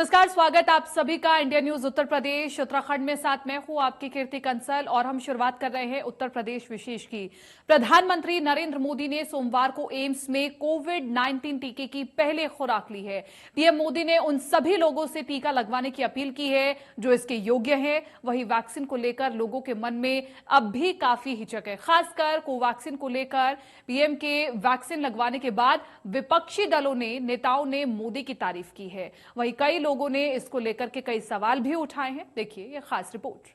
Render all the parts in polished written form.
नमस्कार, स्वागत आप सभी का इंडिया न्यूज उत्तर प्रदेश उत्तराखंड में। साथ मैं हूं आपकी कीर्ति कंसल और हम शुरुआत कर रहे हैं उत्तर प्रदेश विशेष की। प्रधानमंत्री नरेंद्र मोदी ने सोमवार को एम्स में कोविड-19 टीके की पहली खुराक ली है। पीएम मोदी ने उन सभी लोगों से टीका लगवाने की अपील की है जो इसके योग्य हैं। वहीं वैक्सीन को लेकर लोगों के मन में अब भी काफी हिचक है, खासकर कोवैक्सीन को लेकर। पीएम के वैक्सीन लगवाने के बाद विपक्षी दलों ने नेताओं ने मोदी की तारीफ की है। वहीं कई लोगों ने इसको लेकर के कई सवाल भी उठाए हैं। देखिए ये खास रिपोर्ट।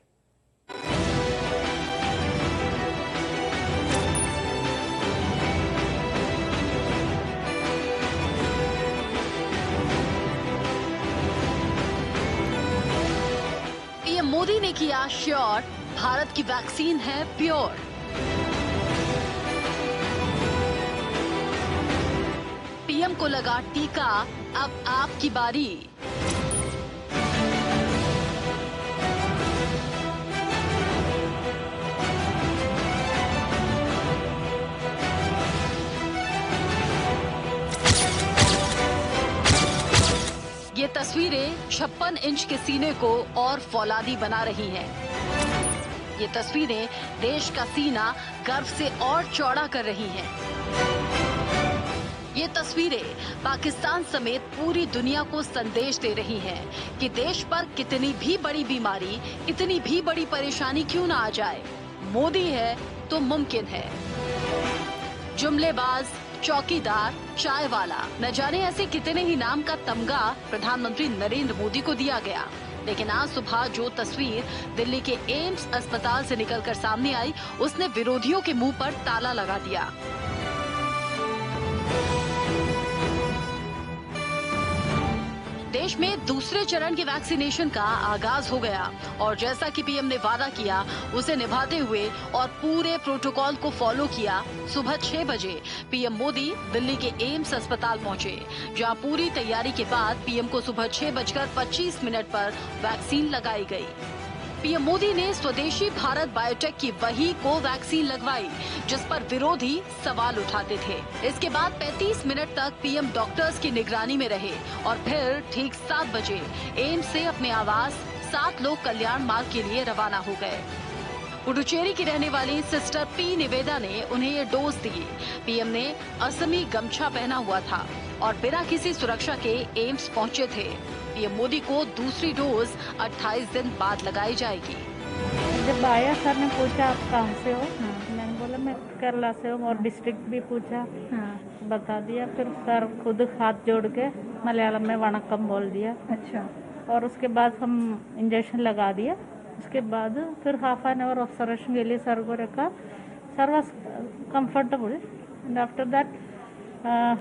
पीएम मोदी ने किया श्योर, भारत की वैक्सीन है प्योर। पीएम को लगा टीका, अब आपकी बारी। ये तस्वीरें 56 इंच के सीने को और फौलादी बना रही हैं। ये तस्वीरें देश का सीना गर्व से और चौड़ा कर रही हैं। ये तस्वीरें पाकिस्तान समेत पूरी दुनिया को संदेश दे रही हैं कि देश पर कितनी भी बड़ी बीमारी, कितनी भी बड़ी परेशानी क्यों ना आ जाए, मोदी है तो मुमकिन है। जुमलेबाज, चौकीदार, चाय वाला, न जाने ऐसे कितने ही नाम का तमगा प्रधानमंत्री नरेंद्र मोदी को दिया गया। लेकिन आज सुबह जो तस्वीर दिल्ली के एम्स अस्पताल से निकलकर सामने आई, उसने विरोधियों के मुंह पर ताला लगा दिया। देश में दूसरे चरण की वैक्सीनेशन का आगाज हो गया और जैसा कि पीएम ने वादा किया, उसे निभाते हुए और पूरे प्रोटोकॉल को फॉलो किया, सुबह 6 बजे पीएम मोदी दिल्ली के एम्स अस्पताल पहुंचे, जहां पूरी तैयारी के बाद पीएम को सुबह 6:25 पर वैक्सीन लगाई गई। पीएम मोदी ने स्वदेशी भारत बायोटेक की वही कोवैक्सीन लगवाई जिस पर विरोधी सवाल उठाते थे। इसके बाद 35 मिनट तक पीएम डॉक्टर्स की निगरानी में रहे और फिर ठीक 7 बजे एम्स से अपने आवास 7 लोक कल्याण मार्ग के लिए रवाना हो गए। पुडुचेरी की रहने वाली सिस्टर पी निवेदा ने उन्हें ये डोज दी। पीएम ने असमी गमछा पहना हुआ था और बिना किसी सुरक्षा के एम्स पहुंचे थे। पीएम मोदी को दूसरी डोज 28 दिन बाद लगाई जाएगी। जब आया सर ने पूछा आप कहाँ से हो, मैंने बोला मैं केरला से हूँ और डिस्ट्रिक्ट भी पूछा, बता दिया। फिर सर खुद हाथ जोड़ के मलयालम में वणक्कम बोल दिया। अच्छा। और उसके बाद हम इंजेक्शन लगा दिया। उसके बाद फिर हाफ एन आवर ऑब्जर्वेशन के लिए सर को रखा। Sir was comfortable and after that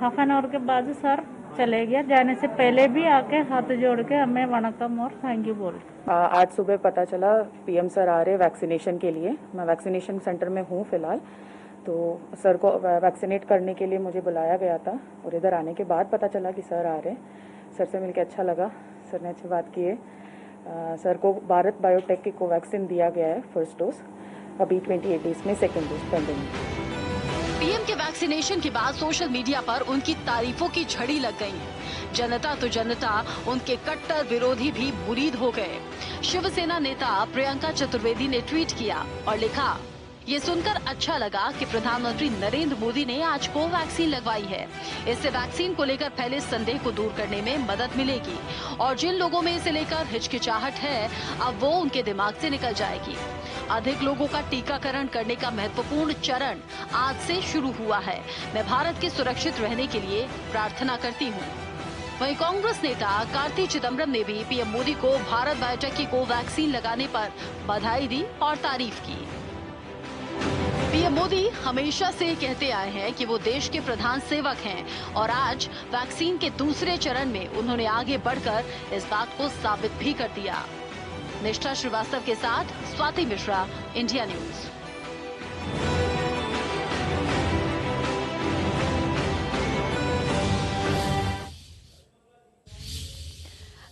half an hour के बाद सर चले गया। जाने से पहले भी आके हाथ जोड़ के हमें वणक्कम और थैंक यू बोल। आज सुबह पता चला पीएम सर आ रहे वैक्सीनेशन के लिए। मैं वैक्सीनेशन सेंटर में हूँ फिलहाल, तो सर को वैक्सीनेट करने के लिए मुझे बुलाया गया था और इधर आने के बाद पता चला कि सर आ रहे हैं। सर से मिलकर अच्छा लगा, सर ने अच्छी बात की है। सर को भारत बायोटेक की कोवैक्सीन दिया गया है फर्स्ट डोज, अभी 28 डेज में सेकेंड डोज पेंडिंग है। पीएम के वैक्सीनेशन के बाद सोशल मीडिया पर उनकी तारीफों की झड़ी लग गई। जनता तो जनता, उनके कट्टर विरोधी भी मुरीद हो गए। शिवसेना नेता प्रियंका चतुर्वेदी ने ट्वीट किया और लिखा, ये सुनकर अच्छा लगा कि प्रधानमंत्री नरेंद्र मोदी ने आज कोवैक्सीन लगवाई है। इससे वैक्सीन को लेकर फैले संदेह को दूर करने में मदद मिलेगी और जिन लोगों में इसे लेकर हिचकिचाहट है, अब वो उनके दिमाग से निकल जाएगी। अधिक लोगों का टीकाकरण करने का महत्वपूर्ण चरण आज से शुरू हुआ है। मैं भारत के सुरक्षित रहने के लिए प्रार्थना करती हूँ। वहीं कांग्रेस नेता कार्ति चिदम्बरम ने भी पीएम मोदी को भारत बायोटेक की कोवैक्सीन लगाने पर बधाई दी और तारीफ की। पीएम मोदी हमेशा से कहते आए हैं कि वो देश के प्रधान सेवक हैं और आज वैक्सीन के दूसरे चरण में उन्होंने आगे बढ़कर इस बात को साबित भी कर दिया। निष्ठा श्रीवास्तव के साथ स्वाति मिश्रा, इंडिया न्यूज।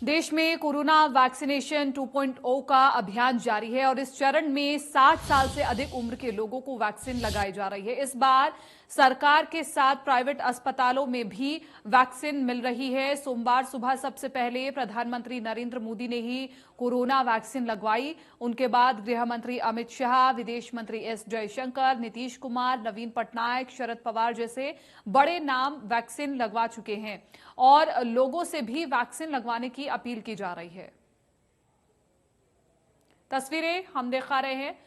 देश में कोरोना वैक्सीनेशन 2.0 का अभियान जारी है और इस चरण में 60 साल से अधिक उम्र के लोगों को वैक्सीन लगाई जा रही है। इस बार सरकार के साथ प्राइवेट अस्पतालों में भी वैक्सीन मिल रही है। सोमवार सुबह सबसे पहले प्रधानमंत्री नरेंद्र मोदी ने ही कोरोना वैक्सीन लगवाई। उनके बाद गृह मंत्री अमित शाह, विदेश मंत्री एस जयशंकर, नीतीश कुमार, नवीन पटनायक, शरद पवार जैसे बड़े नाम वैक्सीन लगवा चुके हैं और लोगों से भी वैक्सीन लगवाने की अपील की जा रही है। तस्वीरें हम दिखा रहे हैं।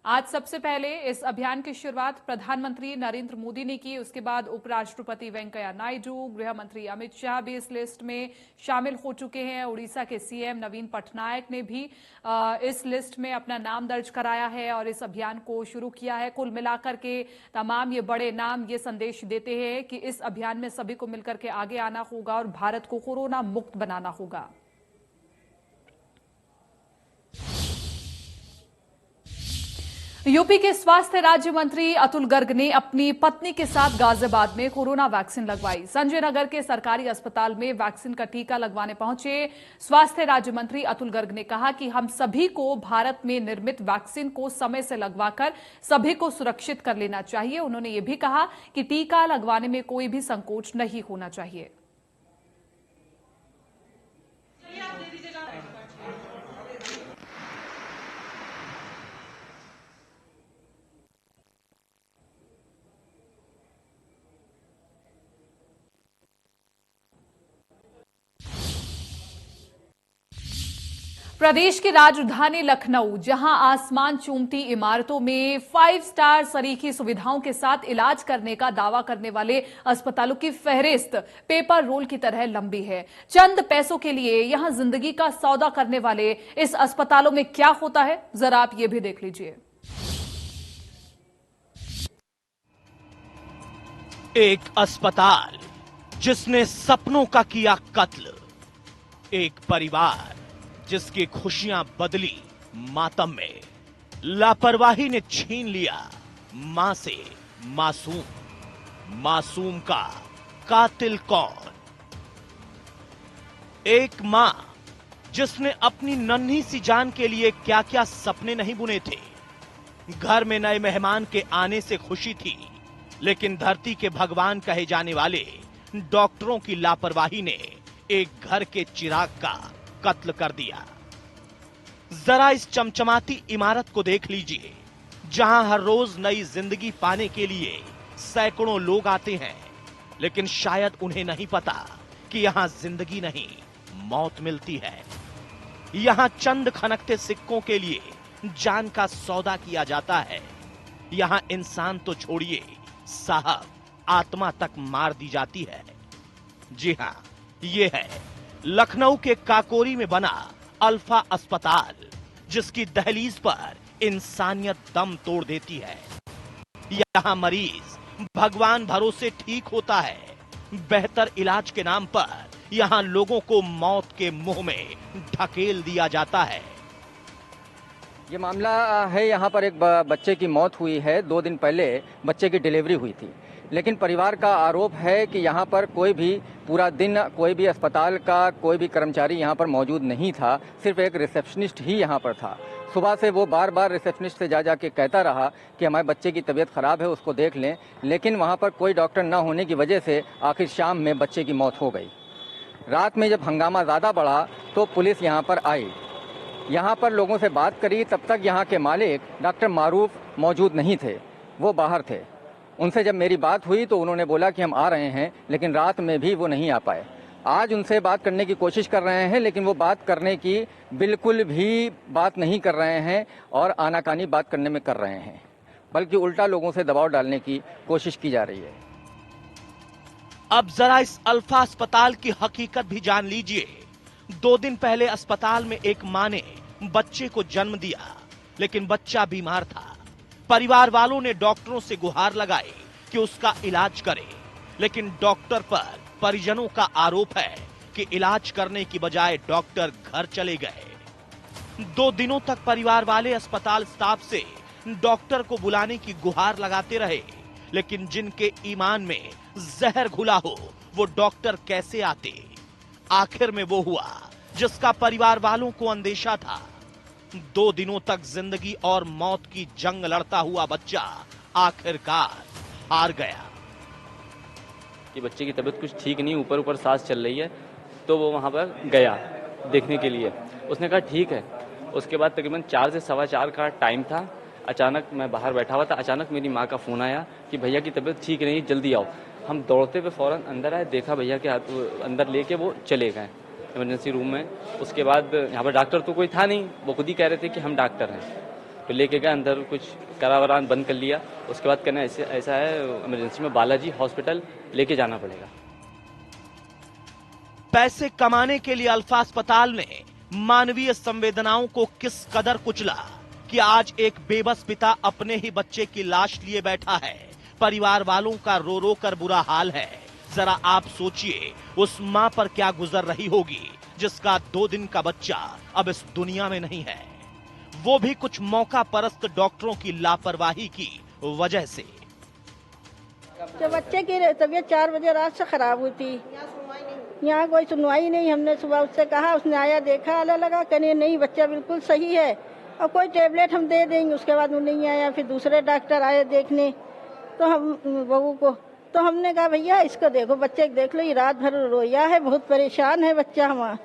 आज सबसे पहले इस अभियान की शुरुआत प्रधानमंत्री नरेंद्र मोदी ने की। उसके बाद उपराष्ट्रपति वेंकैया नायडू, गृह मंत्री अमित शाह भी इस लिस्ट में शामिल हो चुके हैं। उड़ीसा के सीएम नवीन पटनायक ने भी इस लिस्ट में अपना नाम दर्ज कराया है और इस अभियान को शुरू किया है। कुल मिलाकर के तमाम ये बड़े नाम ये संदेश देते हैं कि इस अभियान में सभी को मिलकर के आगे आना होगा और भारत को कोरोना मुक्त बनाना होगा। यूपी के स्वास्थ्य राज्य मंत्री अतुल गर्ग ने अपनी पत्नी के साथ गाजियाबाद में कोरोना वैक्सीन लगवाई। संजय नगर के सरकारी अस्पताल में वैक्सीन का टीका लगवाने पहुंचे स्वास्थ्य राज्य मंत्री अतुल गर्ग ने कहा कि हम सभी को भारत में निर्मित वैक्सीन को समय से लगवाकर सभी को सुरक्षित कर लेना चाहिए। उन्होंने ये भी कहा कि टीका लगवाने में कोई भी संकोच नहीं होना चाहिए। प्रदेश की राजधानी लखनऊ, जहां आसमान चूमती इमारतों में 5 स्टार सरीखी सुविधाओं के साथ इलाज करने का दावा करने वाले अस्पतालों की फहरिस्त पेपर रोल की तरह लंबी है। चंद पैसों के लिए यहां जिंदगी का सौदा करने वाले इस अस्पतालों में क्या होता है, जरा आप ये भी देख लीजिए। एक अस्पताल जिसने सपनों का किया कत्ल, एक परिवार जिसकी खुशियां बदली मातम में, लापरवाही ने छीन लिया मां से मासूम। मासूम का कातिल कौन? एक मां जिसने अपनी नन्ही सी जान के लिए क्या क्या सपने नहीं बुने थे। घर में नए मेहमान के आने से खुशी थी, लेकिन धरती के भगवान कहे जाने वाले डॉक्टरों की लापरवाही ने एक घर के चिराग का कत्ल कर दिया। जरा इस चमचमाती इमारत को देख लीजिए, जहां हर रोज नई जिंदगी पाने के लिए सैकड़ों लोग आते हैं, लेकिन शायद उन्हें नहीं पता कि यहां जिंदगी नहीं मौत मिलती है। यहां चंद खनकते सिक्कों के लिए जान का सौदा किया जाता है। यहां इंसान तो छोड़िए, साहब आत्मा तक मार दी जाती है। जी हां, ये है लखनऊ के काकोरी में बना अल्फा अस्पताल, जिसकी दहलीज पर इंसानियत दम तोड़ देती है। यहां मरीज भगवान भरोसे ठीक होता है। बेहतर इलाज के नाम पर यहां लोगों को मौत के मुंह में ढकेल दिया जाता है। ये मामला है, यहाँ पर एक बच्चे की मौत हुई है। 2 दिन पहले बच्चे की डिलीवरी हुई थी, लेकिन परिवार का आरोप है कि यहाँ पर कोई भी पूरा दिन कोई भी अस्पताल का कोई भी कर्मचारी यहाँ पर मौजूद नहीं था। सिर्फ एक रिसेप्शनिस्ट ही यहाँ पर था। सुबह से वो बार बार रिसेप्शनिस्ट से जा के कहता रहा कि हमारे बच्चे की तबीयत खराब है, उसको देख लें, लेकिन वहाँ पर कोई डॉक्टर न होने की वजह से आखिर शाम में बच्चे की मौत हो गई। रात में जब हंगामा ज़्यादा बढ़ा तो पुलिस यहाँ पर आई, यहाँ पर लोगों से बात करी। तब तक यहाँ के मालिक डॉक्टर मारूफ मौजूद नहीं थे, वो बाहर थे। उनसे जब मेरी बात हुई तो उन्होंने बोला कि हम आ रहे हैं, लेकिन रात में भी वो नहीं आ पाए। आज उनसे बात करने की कोशिश कर रहे हैं, लेकिन वो बात करने की बिल्कुल भी बात नहीं कर रहे हैं और आनाकानी बात करने में कर रहे हैं, बल्कि उल्टा लोगों से दबाव डालने की कोशिश की जा रही है। अब जरा इस अल्फा अस्पताल की हकीकत भी जान लीजिए। 2 दिन पहले अस्पताल में एक मां ने बच्चे को जन्म दिया, लेकिन बच्चा बीमार था। परिवार वालों ने डॉक्टरों से गुहार लगाई कि उसका इलाज करें, लेकिन डॉक्टर पर परिजनों का आरोप है कि इलाज करने की बजाय डॉक्टर घर चले गए। 2 दिनों तक परिवार वाले अस्पताल स्टाफ से डॉक्टर को बुलाने की गुहार लगाते रहे, लेकिन जिनके ईमान में जहर घुला हो वो डॉक्टर कैसे आते। आखिर में वो हुआ जिसका परिवार वालों को अंदेशा था। 2 दिनों तक जिंदगी और मौत की जंग लड़ता हुआ बच्चा आखिरकार हार गया। कि बच्चे की तबीयत कुछ ठीक नहीं, ऊपर ऊपर सांस चल रही है, तो वो वहाँ पर गया देखने के लिए। उसने कहा ठीक है। उसके बाद तकरीबन 4 से 4:15 का टाइम था। अचानक मैं बाहर बैठा हुआ था, अचानक मेरी माँ का फ़ोन आया कि भैया की तबीयत ठीक नहीं, जल्दी आओ। हम दौड़ते हुए फ़ौरन अंदर आए, देखा भैया के हाथ अंदर लेके वो चले गए इमरजेंसी रूम में। उसके बाद यहाँ पर डॉक्टर तो कोई था नहीं, वो खुद ही कह रहे थे कि हम डॉक्टर हैं, तो लेके गए अंदर, कुछ करावरान बंद कर लिया। उसके बाद कहना ऐसा है इमरजेंसी में बालाजी हॉस्पिटल लेके जाना पड़ेगा। पैसे कमाने के लिए अल्फा अस्पताल ने मानवीय संवेदनाओं को किस कदर कुचला कि आज एक बेबस पिता अपने ही बच्चे की लाश लिए बैठा है। परिवार वालों का रो रो कर बुरा हाल है। जरा आप सोचिए उस मां पर क्या गुजर रही होगी जिसका 2 दिन का बच्चा अब इस दुनिया में नहीं है, वो भी कुछ मौका परस्त डॉक्टरों की लापरवाही की वजह से। तो बच्चे की तबीयत 4 बजे रात से खराब हुई थी, यहाँ कोई सुनवाई नहीं। हमने सुबह उससे कहा, उसने आया देखा, आला लगा, कहने नहीं बच्चा बिल्कुल सही है और कोई टेबलेट हम दे देंगे। उसके बाद वो नहीं आया। फिर दूसरे डॉक्टर आए देखने, तो हम बहू को, तो हमने कहा भैया इसको देखो, बच्चे को देख लो, ये रात भर रोया है, बहुत परेशान है बच्चा हमारा,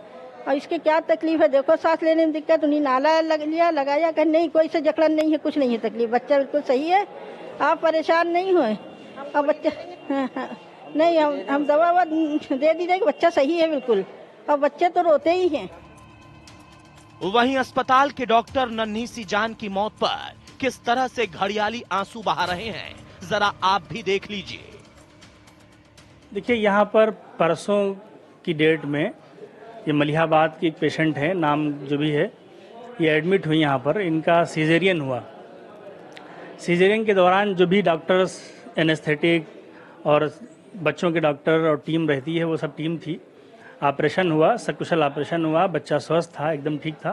और इसके क्या तकलीफ है, देखो सांस लेने में दिक्कत, उन्हें नाला लगाया, कहा नहीं कोई से जकड़न नहीं है, कुछ नहीं है तकलीफ, बच्चा बिल्कुल सही है, आप परेशान नहीं हुए। और बच्चा हाँ, नहीं हम दवा दे दी जाएगी, बच्चा सही है बिल्कुल, और बच्चे तो रोते ही हैं। वहीं अस्पताल के डॉक्टर नन्ही सी जान की मौत पर किस तरह से घड़ियाली आंसू बहा रहे हैं, जरा आप भी देख लीजिए। देखिए, यहाँ पर परसों की डेट में ये मलिहाबाद की एक पेशेंट है, नाम जो भी है, ये एडमिट हुई यहाँ पर। इनका सीजेरियन हुआ। सीजेरियन के दौरान जो भी डॉक्टर्स, एनेस्थेटिक और बच्चों के डॉक्टर और टीम रहती है, वो सब टीम थी। ऑपरेशन हुआ, सकुशल ऑपरेशन हुआ, बच्चा स्वस्थ था, एकदम ठीक था।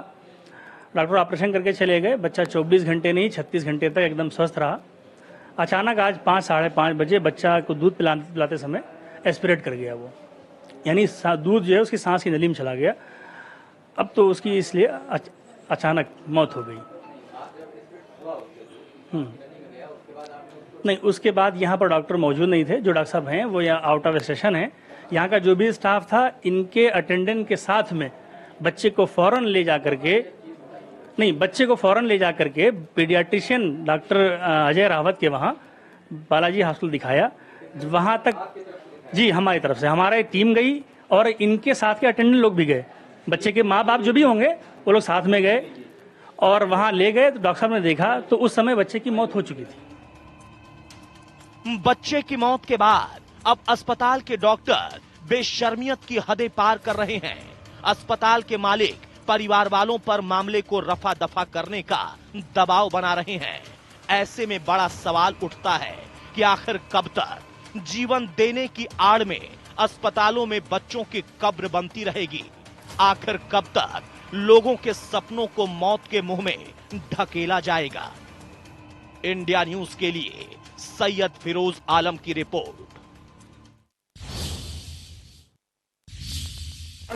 डॉक्टर ऑपरेशन करके चले गए। बच्चा 24 घंटे नहीं 36 घंटे तक एकदम स्वस्थ रहा। अचानक आज 5, 5:30 बजे बच्चा को दूध पिलाते समय एस्पिरेट कर गया वो, यानी दूध जो है उसकी सांस की नली में चला गया। अब तो उसकी इसलिए अचानक मौत हो गई। नहीं, उसके बाद यहाँ पर डॉक्टर मौजूद नहीं थे। जो डॉक्टर साहब हैं वो यहाँ आउट ऑफ स्टेशन है। यहाँ का जो भी स्टाफ था, इनके अटेंडेंट के साथ में बच्चे को फौरन ले जा करके पीडियाट्रिशियन डॉक्टर अजय रावत के वहाँ बालाजी हॉस्पिटल दिखाया। वहाँ तक जी हमारी तरफ से हमारी टीम गई और इनके साथ के अटेंडेंट लोग भी गए। बच्चे के माँ बाप जो भी होंगे वो लोग साथ में गए और वहाँ ले गए। तो डॉक्टर साहब ने देखा तो उस समय बच्चे की मौत हो चुकी थी। बच्चे की मौत के बाद अब अस्पताल के डॉक्टर बेशर्मियत की हदें पार कर रहे हैं। अस्पताल के मालिक परिवार वालों पर मामले को रफा दफा करने का दबाव बना रहे हैं। ऐसे में बड़ा सवाल उठता है कि आखिर कब तक जीवन देने की आड़ में अस्पतालों में बच्चों की कब्र बनती रहेगी। आखिर कब तक लोगों के सपनों को मौत के मुंह में ढकेला जाएगा। इंडिया न्यूज के लिए सैयद फिरोज आलम की रिपोर्ट।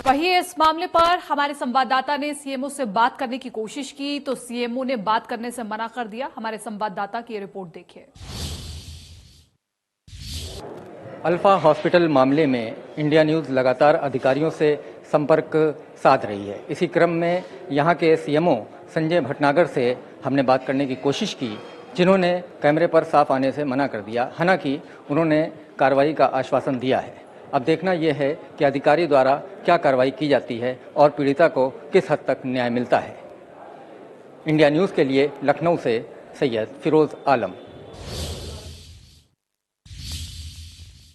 वहीं इस मामले पर हमारे संवाददाता ने सीएमओ से बात करने की कोशिश की तो सीएमओ ने बात करने से मना कर दिया। हमारे संवाददाता की रिपोर्ट देखिए। अल्फा हॉस्पिटल मामले में इंडिया न्यूज़ लगातार अधिकारियों से संपर्क साध रही है। इसी क्रम में यहाँ के सीएमओ संजय भटनागर से हमने बात करने की कोशिश की, जिन्होंने कैमरे पर साफ आने से मना कर दिया। हालांकि उन्होंने कार्रवाई का आश्वासन दिया है। अब देखना यह है कि अधिकारी द्वारा क्या कार्रवाई की जाती है और पीड़िता को किस हद तक न्याय मिलता है। इंडिया न्यूज़ के लिए लखनऊ से सैयद फिरोज आलम।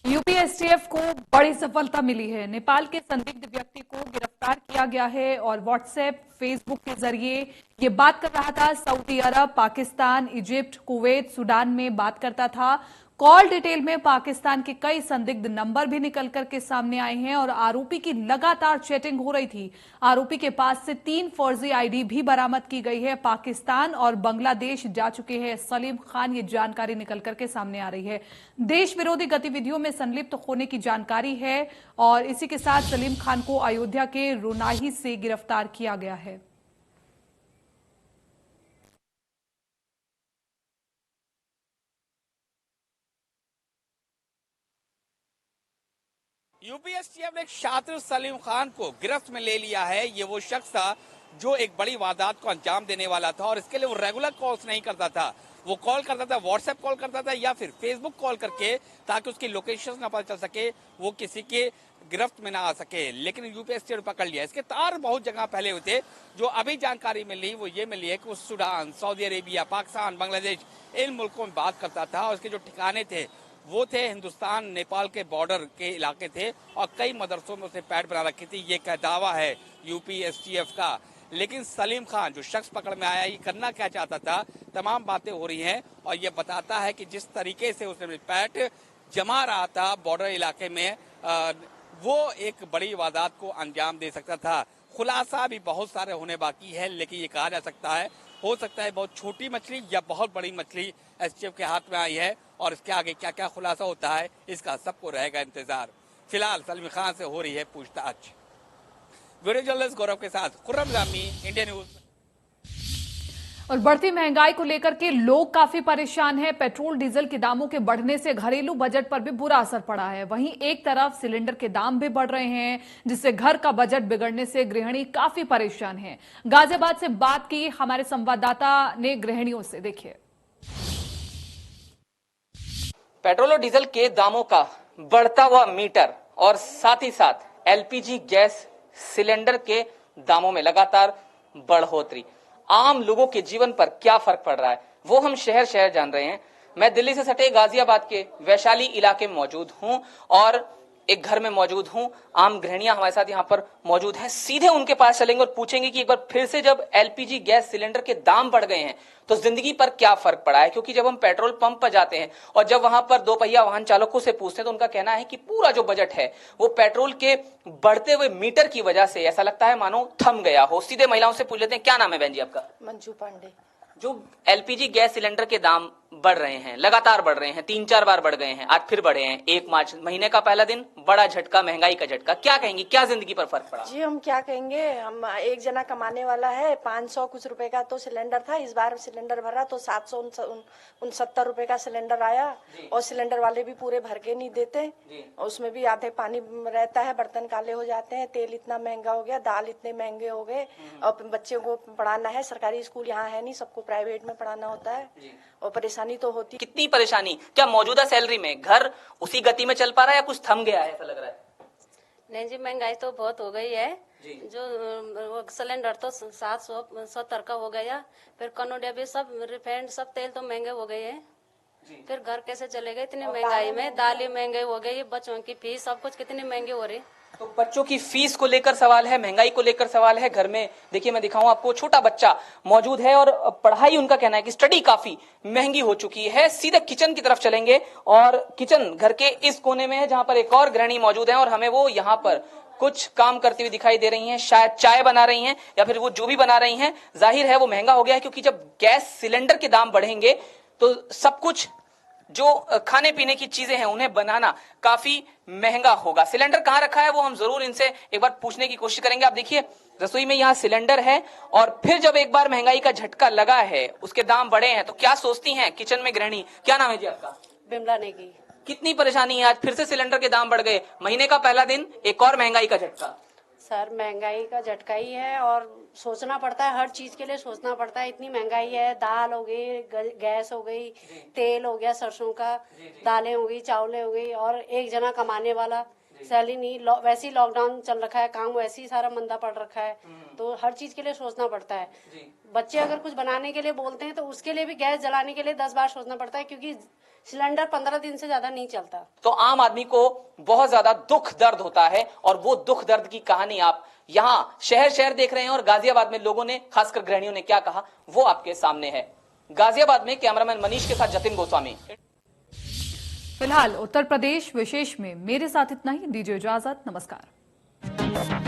यूपी एसटीएफ को बड़ी सफलता मिली है। नेपाल के संदिग्ध व्यक्ति को गिरफ्तार किया गया है और व्हाट्सएप, फेसबुक के जरिए ये बात कर रहा था। सऊदी अरब, पाकिस्तान, इजिप्ट, कुवैत, सूडान में बात करता था। कॉल डिटेल में पाकिस्तान के कई संदिग्ध नंबर भी निकल करके सामने आए हैं और आरोपी की लगातार चैटिंग हो रही थी। आरोपी के पास से 3 फर्जी आईडी भी बरामद की गई है। पाकिस्तान और बांग्लादेश जा चुके हैं सलीम खान, ये जानकारी निकल करके सामने आ रही है। देश विरोधी गतिविधियों में संलिप्त होने की जानकारी है और इसी के साथ सलीम खान को अयोध्या के रुनाही से गिरफ्तार किया गया है। यूपीएसटीएफ ने छात्र सलीम खान को गिरफ्त में ले लिया है। ये वो शख्स था जो एक बड़ी वारदात को अंजाम देने वाला था और इसके लिए वो रेगुलर कॉल्स नहीं करता था। वो कॉल करता था, व्हाट्सएप कॉल करता था या फिर फेसबुक कॉल करके, ताकि उसकी लोकेशन ना पता चल सके, वो किसी के गिरफ्त में ना आ सके। लेकिन यूपीएसटी ने पकड़ लिया। इसके तार बहुत जगह फैले हुए थे। जो अभी जानकारी मिली वो ये मिली है कि वो Sudan, Saudi Arabia, Pakistan, Bangladesh, इन मुल्कों में बात करता था और उसके जो ठिकाने थे वो थे हिंदुस्तान नेपाल के बॉर्डर के इलाके थे और कई मदरसों में उसने पैड बना रखी थी। ये का दावा है यूपीएसटीएफ का। लेकिन सलीम खान जो शख्स पकड़ में आया, ये करना क्या चाहता था, तमाम बातें हो रही हैं और ये बताता है कि जिस तरीके से उसने पैड जमा रहा था बॉर्डर इलाके में, वो एक बड़ी वारदात को अंजाम दे सकता था। खुलासा भी बहुत सारे होने बाकी है, लेकिन ये कहा जा सकता है, हो सकता है बहुत छोटी मछली या बहुत बड़ी मछली एसटीएफ के हाथ में आई है और इसके आगे क्या क्या खुलासा होता है, इसका सबको रहेगा इंतजार। फिलहाल सलीम खान से हो रही है पूछताछ। वीडियो जर्नलिस्ट गौरव के साथ खुर्रम जामी, इंडिया न्यूज। और बढ़ती महंगाई को लेकर के लोग काफी परेशान हैं। पेट्रोल डीजल के दामों के बढ़ने से घरेलू बजट पर भी बुरा असर पड़ा है। वहीं एक तरफ सिलेंडर के दाम भी बढ़ रहे हैं, जिससे घर का बजट बिगड़ने से गृहिणी काफी परेशान हैं। गाजियाबाद से बात की हमारे संवाददाता ने गृहिणियों से, देखिए। पेट्रोल और डीजल के दामों का बढ़ता हुआ मीटर और साथ ही साथ एलपीजी गैस सिलेंडर के दामों में लगातार बढ़ोतरी आम लोगों के जीवन पर क्या फर्क पड़ रहा है, वो हम शहर शहर जान रहे हैं। मैं दिल्ली से सटे गाजियाबाद के वैशाली इलाके में मौजूद हूं और एक घर में मौजूद हूं। आम गृहिणियां हमारे साथ यहां पर मौजूद हैं। सीधे उनके पास चलेंगे और पूछेंगे कि एक बार फिर से जब एलपीजी गैस सिलेंडर के दाम बढ़ गए हैं तो जिंदगी पर क्या फर्क पड़ा है। क्योंकि जब हम पेट्रोल पंप पर जाते हैं और जब वहां पर 2 पहिया वाहन चालकों से पूछते हैं तो उनका कहना है कि पूरा जो बजट है वो पेट्रोल के बढ़ते हुए मीटर की वजह से ऐसा लगता है मानो थम गया हो। सीधे महिलाओं से पूछ लेते हैं, क्या नाम है बहन जी आपका? मंजू पांडे। जो एलपीजी गैस सिलेंडर के दाम बढ़ रहे हैं, लगातार बढ़ रहे हैं, 3-4 बार बढ़ गए हैं, आज फिर बढ़े हैं। 1 मार्च महीने का पहला दिन, बड़ा झटका, महंगाई का झटका। क्या कहेंगी, क्या जिंदगी पर फर्क पड़ा? जी हम क्या कहेंगे, हम एक जना कमाने वाला है। 500 कुछ रुपए का तो सिलेंडर था, इस बार सिलेंडर भरा तो 769 रुपए का सिलेंडर आया और सिलेंडर वाले भी पूरे भर के नहीं देते और उसमें भी आधे पानी रहता है, बर्तन काले हो जाते हैं। तेल इतना महंगा हो गया, दाल इतने महंगे हो गए और बच्चों को पढ़ाना है। सरकारी स्कूल यहाँ है नहीं, सबको प्राइवेट में पढ़ाना होता है और परेशानी तो होती। कितनी परेशानी? क्या मौजूदा सैलरी में घर उसी गति में चल पा रहा है या कुछ थम गया है, ऐसा लग रहा है? नहीं जी, महंगाई तो बहुत हो गई है। जो सिलेंडर तो 770 का हो गया, फिर कनोडिया भी सब रिफाइंड सब तेल तो महंगे हो गए हैं। फिर घर कैसे चलेगा इतनी महंगाई में? दालें महंगे हो गई, बच्चों की फीस सब कुछ कितनी महंगी हो रही। तो बच्चों की फीस को लेकर सवाल है, महंगाई को लेकर सवाल है। घर में देखिए, मैं दिखाऊं आपको, छोटा बच्चा मौजूद है और पढ़ाई, उनका कहना है कि स्टडी काफी महंगी हो चुकी है। सीधे किचन की तरफ चलेंगे और किचन घर के इस कोने में है जहां पर एक और गृहिणी मौजूद है और हमें वो यहाँ पर कुछ काम करती हुई दिखाई दे रही हैं। शायद चाय बना रही हैं या फिर वो जो भी बना रही हैं, जाहिर है वो महंगा हो गया है। क्योंकि जब गैस सिलेंडर के दाम बढ़ेंगे तो सब कुछ जो खाने पीने की चीजें हैं उन्हें बनाना काफी महंगा होगा। सिलेंडर कहाँ रखा है वो हम जरूर इनसे एक बार पूछने की कोशिश करेंगे। आप देखिए, रसोई में यहाँ सिलेंडर है और फिर जब एक बार महंगाई का झटका लगा है, उसके दाम बढ़े हैं, तो क्या सोचती हैं किचन में गृहिणी? क्या नाम है जी आपका? बिमला नेगी। कितनी परेशानी है? आज फिर से सिलेंडर के दाम बढ़ गए, महीने का पहला दिन, एक और महंगाई का झटका। सर महंगाई का झटका ही है और सोचना पड़ता है, हर चीज के लिए सोचना पड़ता है। इतनी महंगाई है, दाल हो गई, गैस हो गई, तेल हो गया सरसों का, दालें हो गई, चावलें हो गई और एक जना कमाने वाला, सैलरी नहीं, वैसे ही लॉकडाउन चल रखा है, काम वैसे ही सारा मंदा पड़ रखा है, तो हर चीज के लिए सोचना पड़ता है। बच्चे अगर कुछ बनाने के लिए बोलते हैं तो उसके लिए भी गैस जलाने के लिए 10 बार सोचना पड़ता है, क्योंकि सिलेंडर 15 दिन से ज्यादा नहीं चलता। तो आम आदमी को बहुत ज्यादा दुख दर्द होता है और वो दुख दर्द की कहानी आप यहाँ शहर शहर देख रहे हैं। और गाजियाबाद में लोगों ने, खासकर गृहिणियों ने क्या कहा, वो आपके सामने है। गाजियाबाद में कैमरामैन मनीष के साथ जतिन गोस्वामी। फिलहाल उत्तर प्रदेश विशेष में मेरे साथ इतना ही। दीजिए इजाजत, नमस्कार।